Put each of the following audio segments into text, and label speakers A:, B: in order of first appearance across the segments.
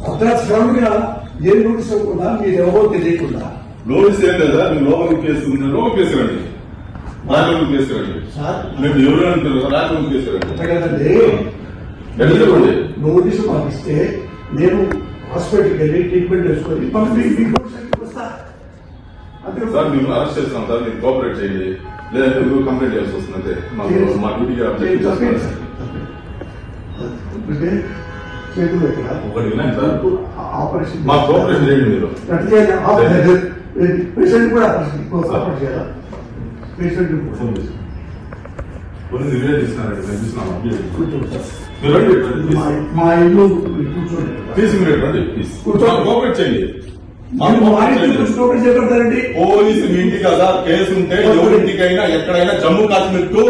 A: అర్ధరాత్రిగా ఏ notice ఇవ్వకుండా మీరు ఎవరో తెలియకుండా
B: నోటీస్ ఏం లేదా మీరు లోపలికి కేసు లోపలికి కేసురండి రాజకీయ కేసురండి మీరు ఎవరు అంటారు రాజకీయ కేసురండి
A: కదండి నోటీసు పంపిస్తే నేను హాస్పిటల్కి వెళ్ళి ట్రీట్మెంట్ చేసుకొని వస్తా అంతే
B: సార్ మేము అరెస్ట్ చేస్తాం సార్ మీరు కోఆపరేట్ చేయండి లేదంటే మీరు కంప్లైంట్ చేయాల్సి వస్తుంది అంతే మా డ్యూటీగా
A: చేతులు ఎక్కడ
B: ఒకటి వినండి సార్
A: ఆపరేషన్
B: మా కోఆపరేషన్ చేయండి మీరు
A: పేషెంట్ కూడా ఆపరేషన్ చేయాలా పేషెంట్
B: కొన్ని రిలేట్ ఇస్తున్నారండి మేము చూస్తున్నాం
A: మా ఇల్లు కూర్చోండి
B: తీసి మీరు రండి కూర్చోండి కోఆపరేట్ చేయండి
A: చేపడతారండి
B: పోలీసు మీ ఇంటి కదా కేసు ఉంటే ఎవరింటికైనా ఎక్కడైనా జమ్మూ కాశ్మీర్ కు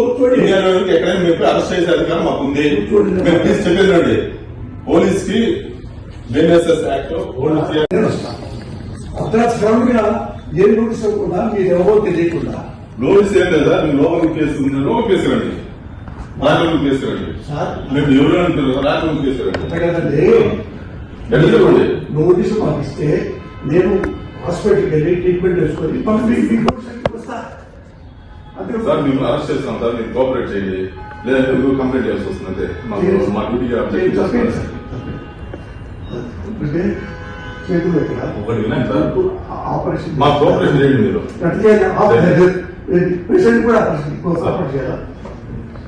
B: ఎక్కడైనా మీరు అరెస్ట్ చేసే అధికారం మాకు ఉంది మేము ప్లీజ్ చెప్పేదండి పోలీస్ కి బిఎన్ఎస్ఎస్ యాక్ట్
A: అర్ధరాత్రిగా ఏ నోటీస్ ఇవ్వకుండా మీరు ఎవరో తెలియకుండా
B: నోటీస్ ఏం లేదా మీరు లోపలికి కేసు లోపలికి కేసురండి రాజకీయ కేసురండి మీరు ఎవరు అంటారు రాజకీయ కేసురండి
A: కదండి నోటీసు పంపిస్తే నేను హాస్పిటల్కి వెళ్ళి ట్రీట్మెంట్ చేసుకొని వస్తా అంతే
B: సార్ మేము అరెస్ట్ చేస్తాం సార్ మీరు కోఆపరేట్ చేయండి లేదంటే మీరు కంప్లైంట్ చేయాల్సి వస్తుంది అంతే మా డ్యూటీగా
A: చేతులు ఎక్కడ
B: ఒకటి వినండి సార్
A: ఆపరేషన్
B: మా కోఆపరేషన్ చేయండి మీరు
A: పేషెంట్ కూడా ఆపరేషన్ చేయాలా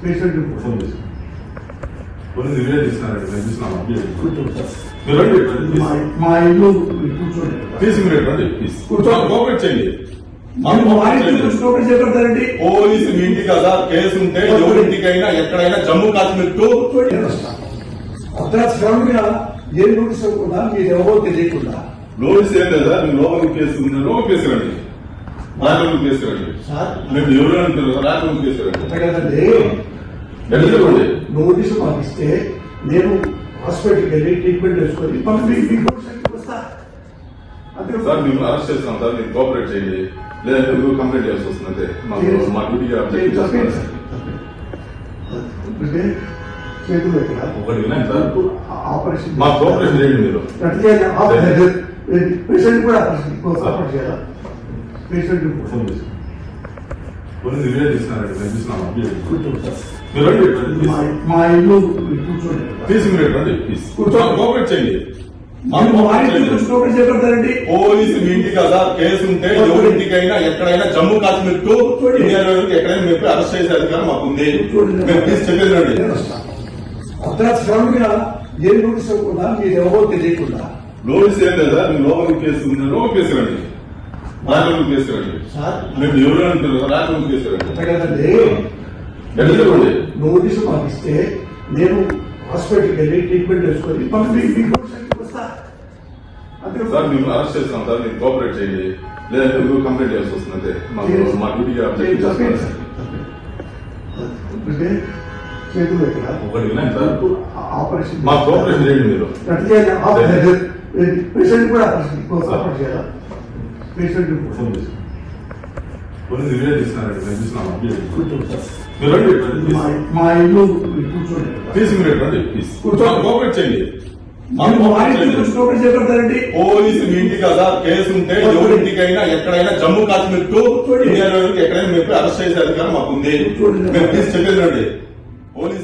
A: పేషెంట్
B: కొన్ని రిలేట్ ఇస్తున్నారండి మేము చూస్తున్నాం మీరు రండి
A: మా ఇల్లు కూర్చోండి
B: తీసి మీరు రండి కూర్చోండి కోఆపరేట్ చేయండి
A: చేపడతారండి
B: పోలీసు మీ ఇంటి కదా కేసు ఉంటే ఎవరింటికైనా ఎక్కడైనా జమ్మూ కాశ్మీర్ కు
A: అర్ధరాత్రిగా ఏ నోటీస్ ఇవ్వకుండా మీరు ఎవరో తెలియకుండా
B: నోటీస్ ఏం లేదా మీరు లోపలికి కేసు లోపలికి కేసురండి రాజకీయ కేసురండి మీరు ఎవరు అంటారు రాజకీయ కేసురండి
A: కదండి నోటీసు పంపిస్తే నేను హాస్పిటల్కి వెళ్ళి ట్రీట్మెంట్ చేసుకొని వస్తా అంతే
B: సార్ మేము అరెస్ట్ చేస్తాం సార్ మీరు కోఆపరేట్ చేయండి లేదంటే మీరు కంప్లైంట్ చేయాల్సి వస్తుంది అంతే మా డ్యూటీగా
A: చేతులు ఎక్కడ
B: ఒకటి వినండి సార్
A: ఆపరేషన్
B: మా కోఆపరేషన్ చేయండి మీరు
A: పేషెంట్ కూడా ఆపరేషన్ చేయాలా పేషెంట్
B: కొన్ని రిలేట్ ఇస్తున్నారండి మేము చూస్తున్నాం మీరు రండి
A: మా ఇల్లు కూర్చోండి
B: తీసి మీరు రండి కూర్చోండి కోఆపరేట్ చేయండి
A: చేపడతారండి
B: పోలీసు మీ ఇంటి కదా కేసు ఉంటే ఎవరింటికైనా ఎక్కడైనా జమ్మూ కాశ్మీర్ కు ఎక్కడైనా మీరు అరెస్ట్ చేసే అధికారం మాకు ఉంది మేము ప్లీజ్ చెప్పేదండి
A: అర్ధరాత్రిగా ఏ నోటీస్ ఇవ్వకుండా మీరు ఎవరో తెలియకుండా
B: నోటీస్ ఏం లేదా మీరు లోపలికి కేసు లోపలికి కేసురండి రాజకీయ కేసురండి మీరు ఎవరు అంటారు రాజకీయ కేసురండి
A: కదండి నోటీసు పంపిస్తే నేను హాస్పిటల్కి వెళ్ళి ట్రీట్మెంట్ చేసుకొని వస్తా అంతే
B: సార్ మేము అరెస్ట్ చేస్తాం సార్ మీరు కోఆపరేట్ చేయండి లేదంటే మీరు కంప్లైంట్ చేయాల్సి వస్తుంది అంతే మా డ్యూటీగా
A: చేతులు ఎక్కడ
B: ఒకటి వినండి సార్
A: ఆపరేషన్
B: మా కోఆపరేషన్ చేయండి మీరు
A: పేషెంట్ కూడా ఆపరేషన్ చేయాలా పేషెంట్
B: కొన్ని రిలేట్ ఇస్తున్నారండి మేము చూస్తున్నాం మీరు రండి
A: మా ఇల్లు కూర్చోండి
B: తీసి మీరు రండి కూర్చోండి కోఆపరేట్ చేయండి
A: చేపడతారండి
B: పోలీసు మీ ఇంటి కదా కేసు ఉంటే ఎవరింటికైనా ఎక్కడైనా జమ్మూ కాశ్మీర్ కు ఎక్కడైనా మీరు అరెస్ట్ చేసే అధికారం మాకు ఉంది మేము ప్లీజ్ చెప్పేదండి పోలీసు